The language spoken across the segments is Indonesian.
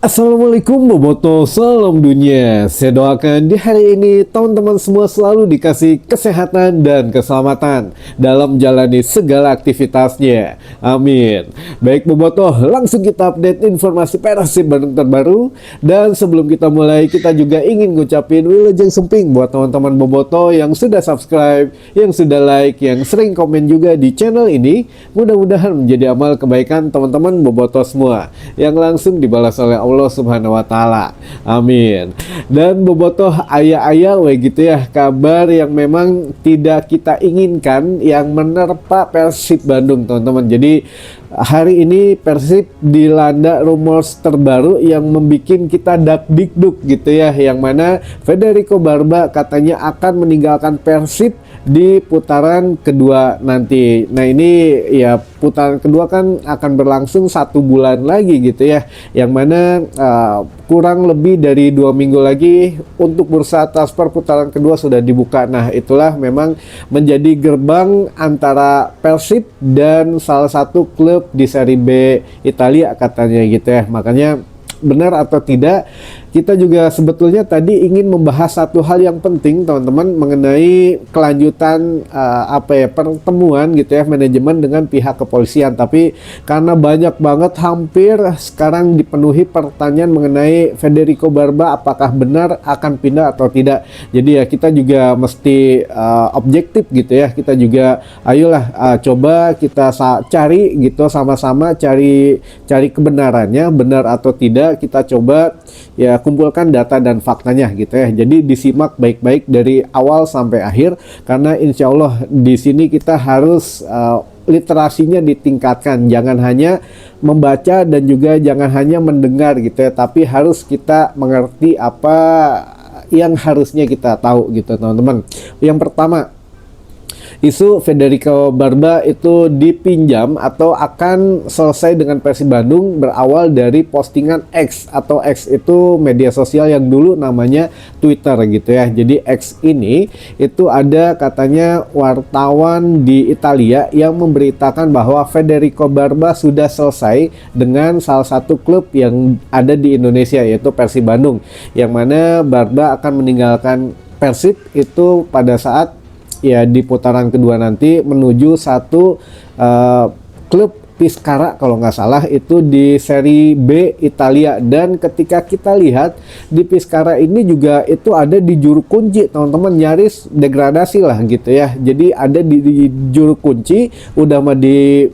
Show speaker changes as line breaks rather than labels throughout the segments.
Assalamualaikum Boboto, salam dunia. Saya doakan di hari ini teman-teman semua selalu dikasih kesehatan dan keselamatan dalam menjalani segala aktivitasnya. Amin. Baik Boboto, langsung kita update informasi Persib Bandung terbaru. Dan sebelum kita mulai, kita juga ingin ngucapin wilujeng semping buat teman-teman Boboto yang sudah subscribe, yang sudah like, yang sering komen juga di channel ini. Mudah-mudahan menjadi amal kebaikan teman-teman Boboto semua yang langsung dibalas oleh Allah Subhanahu wa taala. Amin. Dan bobotoh ayah-ayah we gitu ya, kabar yang memang tidak kita inginkan yang menerpa Persib Bandung, teman-teman. Jadi hari ini Persib dilanda rumor terbaru yang membuat kita dakdikduk gitu ya, yang mana Federico Barba katanya akan meninggalkan Persib di putaran kedua nanti. Nah ini ya putaran kedua kan akan berlangsung 1 bulan lagi gitu ya, yang mana kurang lebih dari 2 minggu lagi untuk bursa transfer putaran kedua sudah dibuka. Nah itulah memang menjadi gerbang antara Persib dan salah satu klub di Serie B Italia katanya gitu ya. Makanya benar atau tidak, kita juga sebetulnya tadi ingin membahas satu hal yang penting teman-teman mengenai kelanjutan pertemuan gitu ya manajemen dengan pihak kepolisian. Tapi karena banyak banget, hampir sekarang dipenuhi pertanyaan mengenai Federico Barba apakah benar akan pindah atau tidak. Jadi ya kita juga mesti objektif gitu ya. Kita juga ayolah coba kita cari gitu, sama-sama cari kebenarannya, benar atau tidak. Kita coba ya kumpulkan data dan faktanya gitu ya. Jadi disimak baik-baik dari awal sampai akhir, karena insya Allah di sini kita harus literasinya ditingkatkan. Jangan hanya membaca dan juga jangan hanya mendengar gitu ya, tapi harus kita mengerti apa yang harusnya kita tahu gitu teman-teman. Yang pertama, isu Federico Barba itu dipinjam atau akan selesai dengan Persib Bandung berawal dari postingan X, atau X itu media sosial yang dulu namanya Twitter gitu ya. Jadi X ini itu ada katanya wartawan di Italia yang memberitakan bahwa Federico Barba sudah selesai dengan salah satu klub yang ada di Indonesia, yaitu Persib Bandung, yang mana Barba akan meninggalkan Persib itu pada saat ya di putaran kedua nanti menuju satu klub Pescara kalau nggak salah itu di Serie B Italia. Dan ketika kita lihat di Pescara ini juga itu ada di juru kunci teman-teman, nyaris degradasi lah gitu ya. Jadi ada di juru kunci, udah mah di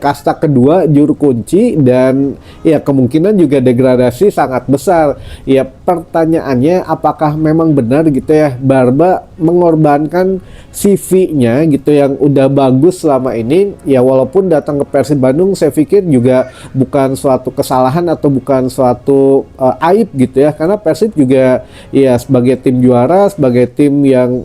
kasta kedua juru kunci, dan ya kemungkinan juga degradasi sangat besar. Ya pertanyaannya apakah memang benar gitu ya Barba mengorbankan CV-nya gitu yang udah bagus selama ini ya, walaupun datang ke Persib Bandung saya pikir juga bukan suatu kesalahan atau bukan suatu aib gitu ya, karena Persib juga ya sebagai tim juara, sebagai tim yang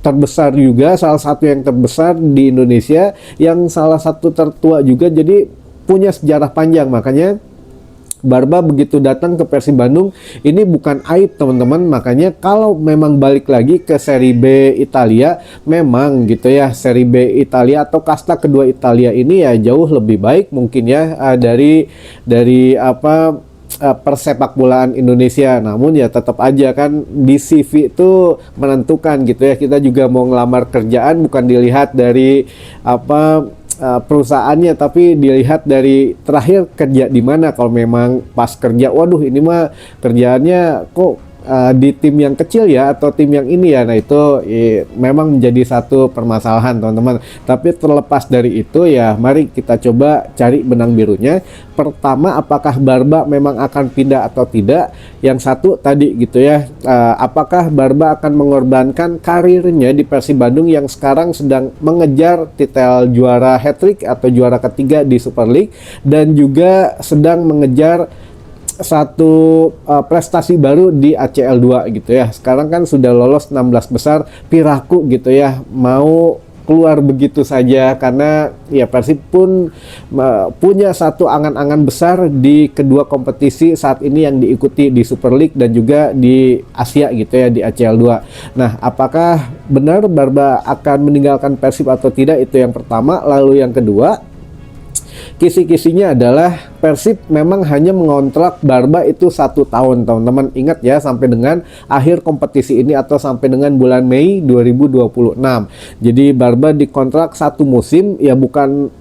terbesar juga, salah satu yang terbesar di Indonesia, yang salah satu tertua juga, jadi punya sejarah panjang. Makanya Barba begitu datang ke Persib Bandung ini bukan aib teman-teman. Makanya kalau memang balik lagi ke Serie B Italia, memang gitu ya Serie B Italia atau kasta kedua Italia ini ya jauh lebih baik mungkin ya dari persepak bolaan Indonesia. Namun ya tetap aja kan di CV itu menentukan gitu ya. Kita juga mau ngelamar kerjaan bukan dilihat dari perusahaannya, tapi dilihat dari terakhir kerja di mana. Kalau memang pas kerja, waduh ini mah kerjaannya kok di tim yang kecil ya, atau tim yang ini ya, nah itu memang menjadi satu permasalahan teman-teman. Tapi terlepas dari itu ya mari kita coba cari benang birunya. Pertama, apakah Barba memang akan pindah atau tidak? Yang satu tadi gitu ya, apakah Barba akan mengorbankan karirnya di Persib Bandung yang sekarang sedang mengejar titel juara hat-trick atau juara ketiga di Super League, dan juga sedang mengejar satu prestasi baru di ACL 2 gitu ya. Sekarang kan sudah lolos 16 besar, piraku gitu ya, mau keluar begitu saja, karena ya Persib pun punya satu angan-angan besar di kedua kompetisi saat ini yang diikuti di Super League dan juga di Asia gitu ya, di ACL 2. Nah, apakah benar Barba akan meninggalkan Persib atau tidak, itu yang pertama. Lalu yang kedua, kisi-kisinya adalah Persib memang hanya mengontrak Barba itu 1 tahun, teman-teman. Ingat ya, sampai dengan akhir kompetisi ini atau sampai dengan bulan Mei 2026. Jadi Barba dikontrak 1 musim, ya bukan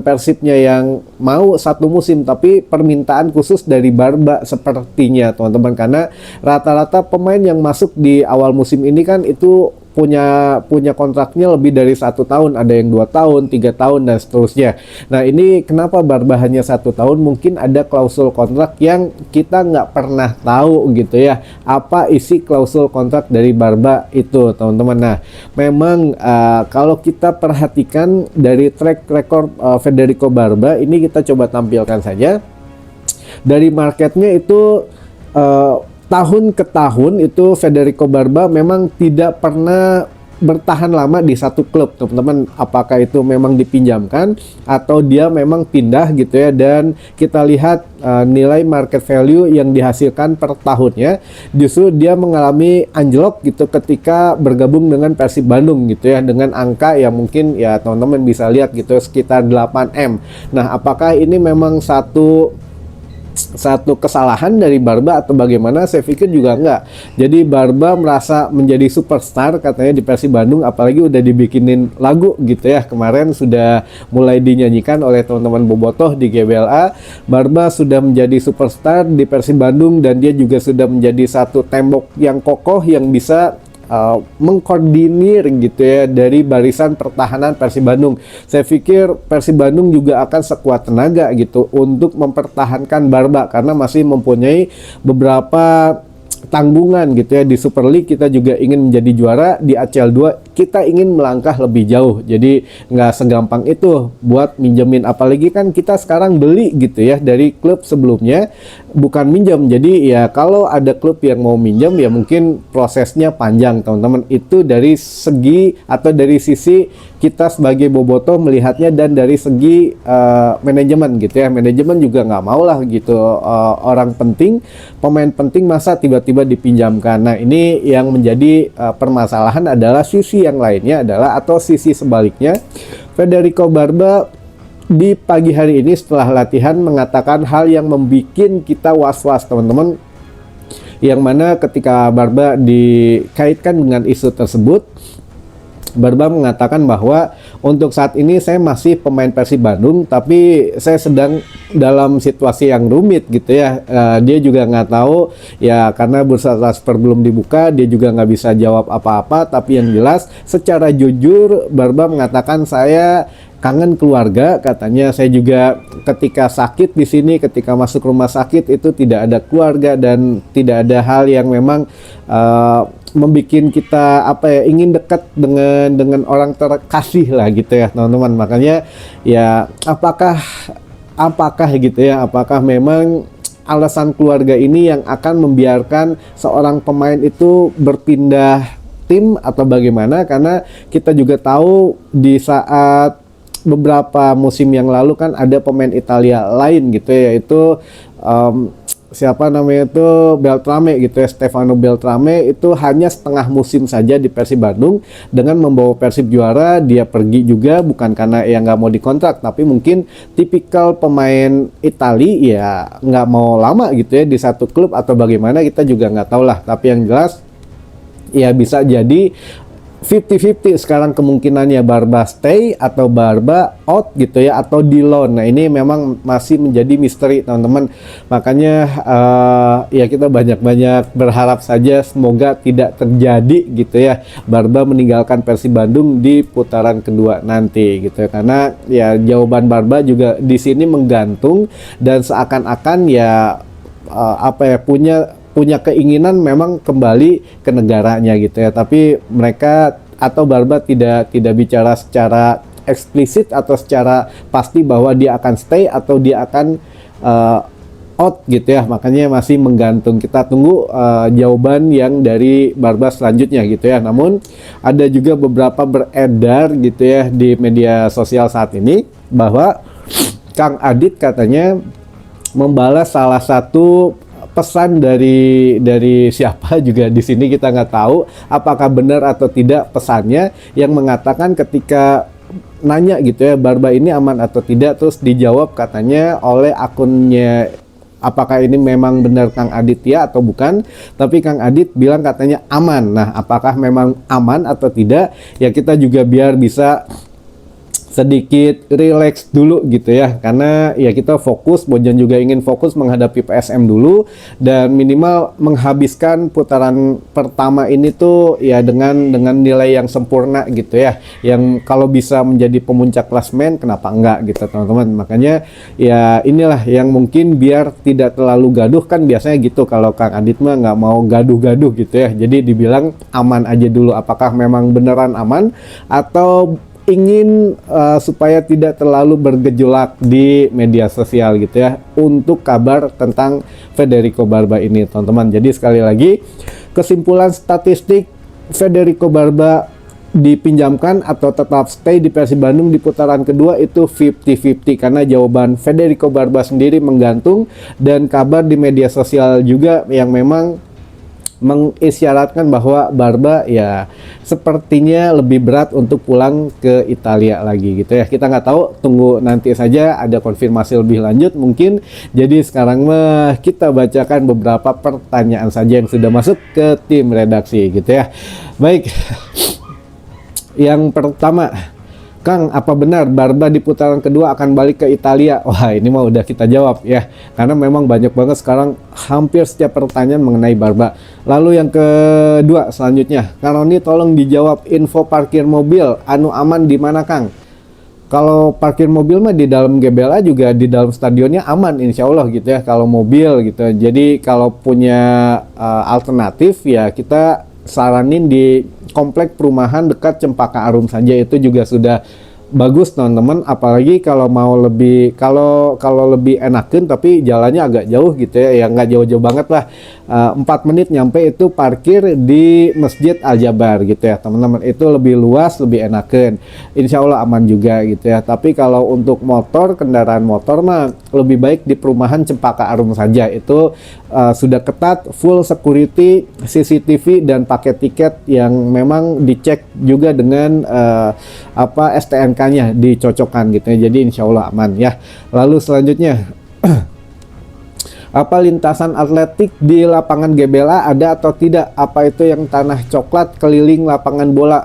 Persibnya yang mau 1 musim, tapi permintaan khusus dari Barba sepertinya, teman-teman. Karena rata-rata pemain yang masuk di awal musim ini kan itu punya kontraknya lebih dari 1 tahun, ada yang 2 tahun, 3 tahun dan seterusnya. Nah, ini kenapa Barba hanya 1 tahun? Mungkin ada klausul kontrak yang kita nggak pernah tahu gitu ya. Apa isi klausul kontrak dari Barba itu, teman-teman? Nah, memang kalau kita perhatikan dari track record Federico Barba, ini kita coba tampilkan saja. Dari marketnya itu tahun ke tahun itu Federico Barba memang tidak pernah bertahan lama di satu klub, teman-teman. Apakah itu memang dipinjamkan atau dia memang pindah gitu ya. Dan kita lihat nilai market value yang dihasilkan per tahunnya, justru dia mengalami anjlok gitu ketika bergabung dengan Persib Bandung gitu ya, dengan angka yang mungkin ya teman-teman bisa lihat gitu sekitar 8M. Nah, apakah ini memang satu kesalahan dari Barba atau bagaimana? Saya pikir juga enggak. Jadi Barba merasa menjadi superstar katanya di Persib Bandung, apalagi udah dibikinin lagu gitu ya. Kemarin sudah mulai dinyanyikan oleh teman-teman bobotoh di GBLA. Barba sudah menjadi superstar di Persib Bandung dan dia juga sudah menjadi satu tembok yang kokoh yang bisa mengkoordinir gitu ya dari barisan pertahanan Persib Bandung. Saya pikir Persib Bandung juga akan sekuat tenaga gitu untuk mempertahankan Barba karena masih mempunyai beberapa tanggungan gitu ya. Di Super League kita juga ingin menjadi juara, di ACL 2 kita ingin melangkah lebih jauh. Jadi nggak segampang itu buat minjemin, apalagi kan kita sekarang beli gitu ya dari klub sebelumnya, bukan minjem. Jadi ya kalau ada klub yang mau minjem ya mungkin prosesnya panjang, teman-teman. Itu dari segi atau dari sisi kita sebagai bobotoh melihatnya, dan dari segi manajemen gitu ya. Manajemen juga nggak mau lah gitu orang penting, pemain penting masa tiba-tiba dipinjamkan. Nah, ini yang menjadi permasalahan adalah sisi yang lainnya adalah, atau sisi sebaliknya, Federico Barba di pagi hari ini setelah latihan mengatakan hal yang membuat kita was-was, teman-teman. Yang mana ketika Barba dikaitkan dengan isu tersebut, Barba mengatakan bahwa untuk saat ini saya masih pemain Persib Bandung, tapi saya sedang dalam situasi yang rumit gitu ya. Dia juga nggak tahu ya, karena bursa transfer belum dibuka, dia juga nggak bisa jawab apa-apa. Tapi yang jelas secara jujur Barba mengatakan, saya kangen keluarga, katanya. Saya juga ketika sakit di sini, ketika masuk rumah sakit itu tidak ada keluarga dan tidak ada hal yang memang membuat kita ingin dekat dengan orang terkasih lah gitu ya, teman-teman. Makanya ya apakah gitu ya, apakah memang alasan keluarga ini yang akan membiarkan seorang pemain itu berpindah tim atau bagaimana? Karena kita juga tahu di saat beberapa musim yang lalu kan ada pemain Italia lain gitu ya, yaitu siapa namanya itu Beltrame gitu ya, Stefano Beltrame. Itu hanya setengah musim saja di Persib Bandung dengan membawa Persib juara. Dia pergi juga bukan karena yang nggak mau dikontrak, tapi mungkin tipikal pemain Itali ya nggak mau lama gitu ya di satu klub atau bagaimana, kita juga nggak tahu lah. Tapi yang jelas ya bisa jadi 50-50 sekarang kemungkinannya, Barba stay atau Barba out gitu ya, atau di loan. Nah, ini memang masih menjadi misteri, teman-teman. Makanya ya kita banyak-banyak berharap saja semoga tidak terjadi gitu ya, Barba meninggalkan Persib Bandung di putaran kedua nanti gitu ya. Karena ya jawaban Barba juga di sini menggantung dan seakan-akan ya punya keinginan memang kembali ke negaranya gitu ya. Tapi mereka atau Barba tidak bicara secara eksplisit atau secara pasti bahwa dia akan stay atau dia akan out gitu ya. Makanya masih menggantung. Kita tunggu jawaban yang dari Barba selanjutnya gitu ya. Namun ada juga beberapa beredar gitu ya di media sosial saat ini bahwa Kang Adit katanya membalas salah satu pesan dari siapa juga di sini, kita nggak tahu apakah benar atau tidak pesannya, yang mengatakan ketika nanya gitu ya, Barba ini aman atau tidak, terus dijawab katanya oleh akunnya, apakah ini memang benar Kang Adit ya atau bukan, tapi Kang Adit bilang katanya aman. Nah, apakah memang aman atau tidak, ya kita juga biar bisa sedikit relax dulu gitu ya, karena ya kita fokus, Bojan juga ingin fokus menghadapi PSM dulu, dan minimal menghabiskan putaran pertama ini tuh ya dengan nilai yang sempurna gitu ya, yang kalau bisa menjadi pemuncak klasmen kenapa enggak gitu teman-teman. Makanya ya inilah yang mungkin biar tidak terlalu gaduh, kan biasanya gitu kalau Kang Adit mah nggak mau gaduh-gaduh gitu ya, jadi dibilang aman aja dulu. Apakah memang beneran aman atau ingin supaya tidak terlalu bergejolak di media sosial gitu ya untuk kabar tentang Federico Barba ini teman-teman. Jadi sekali lagi, kesimpulan statistik Federico Barba dipinjamkan atau tetap stay di Persib Bandung di putaran kedua itu 50-50, karena jawaban Federico Barba sendiri menggantung, dan kabar di media sosial juga yang memang mengisyaratkan bahwa Barba ya sepertinya lebih berat untuk pulang ke Italia lagi gitu ya. Kita nggak tahu, tunggu nanti saja ada konfirmasi lebih lanjut mungkin. Jadi sekarang mah kita bacakan beberapa pertanyaan saja yang sudah masuk ke tim redaksi gitu ya. Baik, yang pertama, Kang, apa benar Barba di putaran kedua akan balik ke Italia? Wah, ini mah udah kita jawab ya, karena memang banyak banget sekarang hampir setiap pertanyaan mengenai Barba. Lalu yang kedua selanjutnya, Kang Roni tolong dijawab info parkir mobil anu aman di mana Kang? Kalau parkir mobil mah di dalam GBLA juga di dalam stadionnya aman insya Allah gitu ya, kalau mobil gitu. Jadi kalau punya alternatif ya kita saranin di komplek perumahan dekat Cempaka Arum saja, itu juga sudah bagus teman-teman. Apalagi kalau mau lebih, kalau lebih enakan tapi jalannya agak jauh gitu ya, nggak jauh-jauh banget lah, 4 menit nyampe itu parkir di Masjid Al Jabar gitu ya teman-teman. Itu lebih luas, lebih enakan, insya Allah aman juga gitu ya. Tapi kalau untuk motor, kendaraan motor mah lebih baik di perumahan Cempaka Arum saja, itu sudah ketat, full security, CCTV, dan paket tiket yang memang dicek juga dengan STNK-nya dicocokkan gitu ya. Jadi insya Allah aman ya. Lalu selanjutnya, apa lintasan atletik di lapangan GBLA ada atau tidak? Apa itu yang tanah coklat keliling lapangan bola?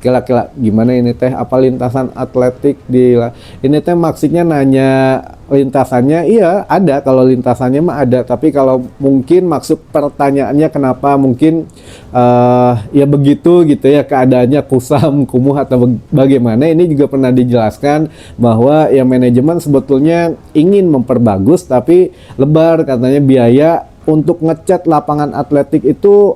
Kira-kira gimana ini teh? Apa lintasan atletik di ini teh maksudnya nanya lintasannya? Iya ada, kalau lintasannya mah ada, tapi kalau mungkin maksud pertanyaannya kenapa mungkin ya begitu gitu ya keadaannya, kusam, kumuh atau bagaimana, ini juga pernah dijelaskan bahwa ya manajemen sebetulnya ingin memperbagus tapi lebar katanya biaya untuk ngecat lapangan atletik itu.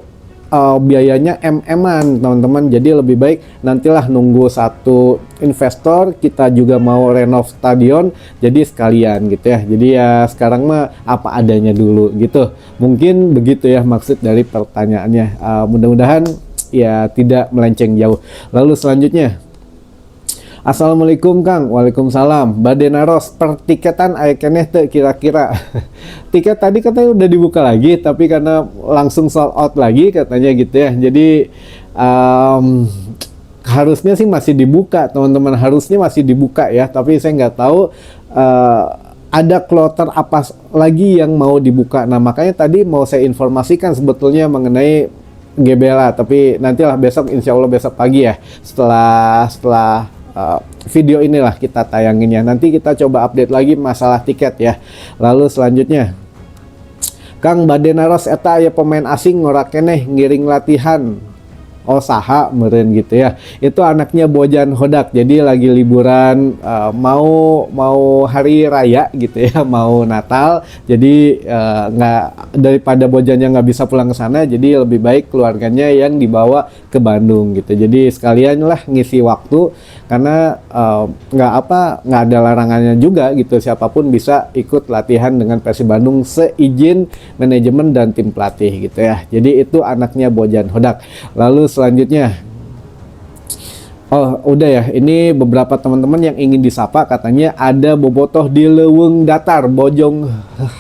Biayanya MM-an teman-teman, jadi lebih baik nantilah nunggu satu investor, kita juga mau renov stadion, jadi sekalian gitu ya. Jadi ya sekarang mah apa adanya dulu gitu, mungkin begitu ya maksud dari pertanyaannya. Mudah-mudahan ya tidak melenceng jauh. Lalu selanjutnya, Assalamualaikum Kang. Waalaikumsalam. Badenaros pertiketan aya keneh teu kira-kira. Tiket tadi katanya udah dibuka lagi, tapi karena langsung sold out lagi katanya gitu ya. Jadi harusnya sih masih dibuka teman-teman, harusnya masih dibuka ya. Tapi saya nggak tahu ada kloter apa lagi yang mau dibuka. Nah makanya tadi mau saya informasikan sebetulnya mengenai GBLA, tapi nantilah besok, insya Allah besok pagi ya, setelah video inilah kita tayanginnya. Nanti kita coba update lagi masalah tiket ya. Lalu selanjutnya, Kang Badenaros eta aya pemain asing ngorak keneh ngiring latihan. Oh saha meureun gitu ya. Itu anaknya Bojan Hodak. Jadi lagi liburan, mau hari raya gitu ya, mau Natal. Jadi nggak, daripada Bojannya nggak bisa pulang ke sana, jadi lebih baik keluarganya yang dibawa ke Bandung gitu. Jadi sekalian lah ngisi waktu, karena nggak ada larangannya juga gitu, siapapun bisa ikut latihan dengan Persib Bandung seizin manajemen dan tim pelatih gitu ya. Jadi itu anaknya Bojan Hodak. Lalu selanjutnya, oh udah ya, ini beberapa teman-teman yang ingin disapa, katanya ada bobotoh di Leuweung Datar, Bojong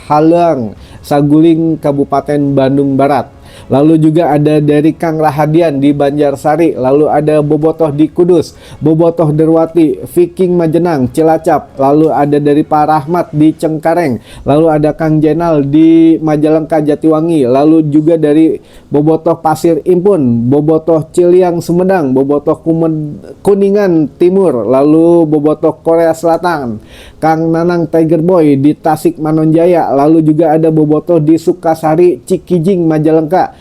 Halang, Saguling, Kabupaten Bandung Barat. lalu juga ada dari Kang Rahadian di Banjarsari, lalu ada Bobotoh di Kudus, Bobotoh Derwati, Viking Majenang, Cilacap, lalu ada dari Pak Rahmat di Cengkareng, lalu ada Kang Jenal di Majalengka Jatiwangi, lalu juga dari Bobotoh Pasir Impun, Bobotoh Ciliang Sumedang, Bobotoh Kuningan Timur, lalu Bobotoh Korea Selatan, Kang Nanang Tiger Boy di Tasik Manonjaya, lalu juga ada Bobotoh di Sukasari Cikijing Majalengka,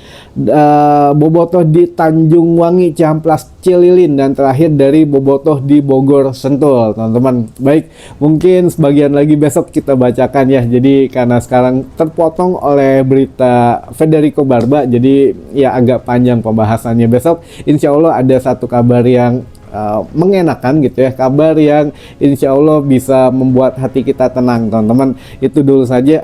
Bobotoh di Tanjung Wangi Ciamplas Cililin, dan terakhir dari Bobotoh di Bogor Sentul. Teman-teman, baik, mungkin sebagian lagi besok kita bacakan ya. Jadi karena sekarang terpotong oleh berita Federico Barba, jadi ya agak panjang pembahasannya. Besok insya Allah ada satu kabar yang mengenakan gitu ya, kabar yang insya Allah bisa membuat hati kita tenang. Teman-teman, itu dulu saja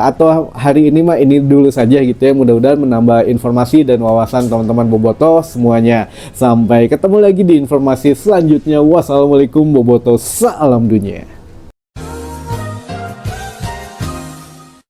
atau hari ini mah ini dulu saja gitu ya, mudah-mudahan menambah informasi dan wawasan teman-teman Bobotoh semuanya. Sampai ketemu lagi di informasi selanjutnya. Wassalamualaikum Bobotoh, salam dunia.